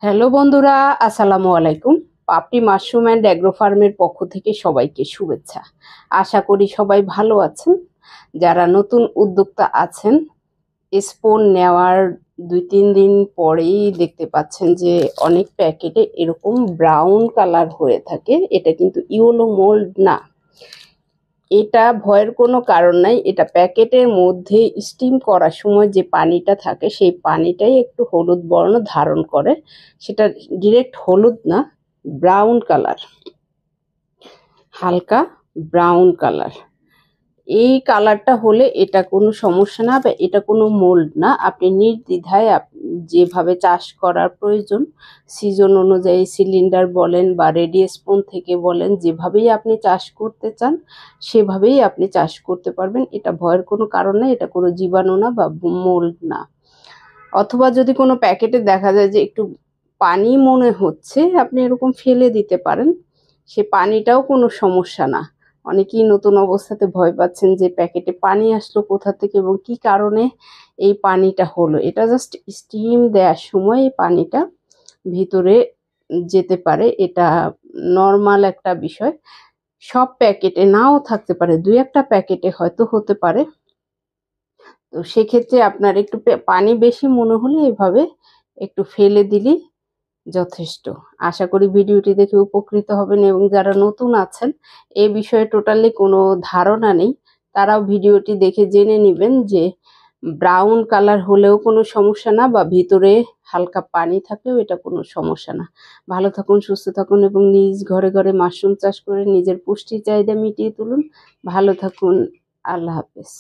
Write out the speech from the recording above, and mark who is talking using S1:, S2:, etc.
S1: Hello বন্ধুরা, আসসালামু আলাইকুম। পাপড়ি মাশরুম অ্যান্ড অ্যাগ্রো ফার্মের পক্ষ থেকে সবাইকে শুভেচ্ছা। আশা করি সবাই ভালো আছেন। যারা নতুন উদ্যোক্তা আছেন, স্পোন নেওয়ার 2-3 দিন পরেই দেখতে পাচ্ছেন যে অনেক প্যাকেটে এরকম ব্রাউন কালার হয়ে থাকে। এটা কিন্তু ইয়েলো মোল্ড না। এটা ভয়ের কোনো কারণ নাই। এটা প্যাকেটের মধ্যে স্টিম করার সময় যে পানিটা থাকে সেই পানিটাই একটু হলুদ বর্ণ ধারণ করে। সেটা ডিরেক্ট হলুদ না, ব্রাউন কালার, হালকা ব্রাউন কালার। এই কালারটা হলে এটা কোনো সমস্যা না বা এটা কোনো মোল্ড না। আপনি নির্দ্বিধায় যেভাবে চাষ করার প্রয়োজন, সিজন অনুযায়ী সিলিন্ডার বলেন বা রেডি স্পুন থেকে বলেন, যেভাবেই আপনি চাষ করতে চান সেভাবেই আপনি চাষ করতে পারবেন। এটা ভয়ের কোনো কারণ নেই। এটা কোনো জীবাণু না বা মোল্ড না। অথবা যদি কোনো প্যাকেটে দেখা যায় যে একটু পানি মনে হচ্ছে, আপনি এরকম ফেলে দিতে পারেন। সে পানিটাও কোনো সমস্যা না। অনেকেই নতুন অবস্থাতে ভয় পাচ্ছেন যে প্যাকেটে পানি আসলো কোথা থেকে এবং কি কারণে এই পানিটা হলো। এটা জাস্ট স্টিম দেওয়ার সময় এই পানিটা ভিতরে যেতে পারে। এটা নর্মাল একটা বিষয়। সব প্যাকেটে নাও থাকতে পারে, 2-1টা প্যাকেটে হয়তো হতে পারে। তো সেক্ষেত্রে আপনার একটু পানি বেশি মনে হলে এভাবে একটু ফেলে দিলেই যথেষ্ট। আশা করি ভিডিওটি দেখে উপকৃত হবেন এবং যারা নতুন আছেন, এ বিষয়ে টোটালি কোনো ধারণা নেই, তারাও ভিডিওটি দেখে জেনে নেবেন যে ব্রাউন কালার হলেও কোনো সমস্যা না বা ভিতরে হালকা পানি থাকলেও এটা কোনো সমস্যা না। ভালো থাকুন, সুস্থ থাকুন এবং নিজ ঘরে ঘরে মাশরুম চাষ করে নিজের পুষ্টি চাহিদা মিটিয়ে তুলুন। ভালো থাকুন। আল্লাহ হাফেজ।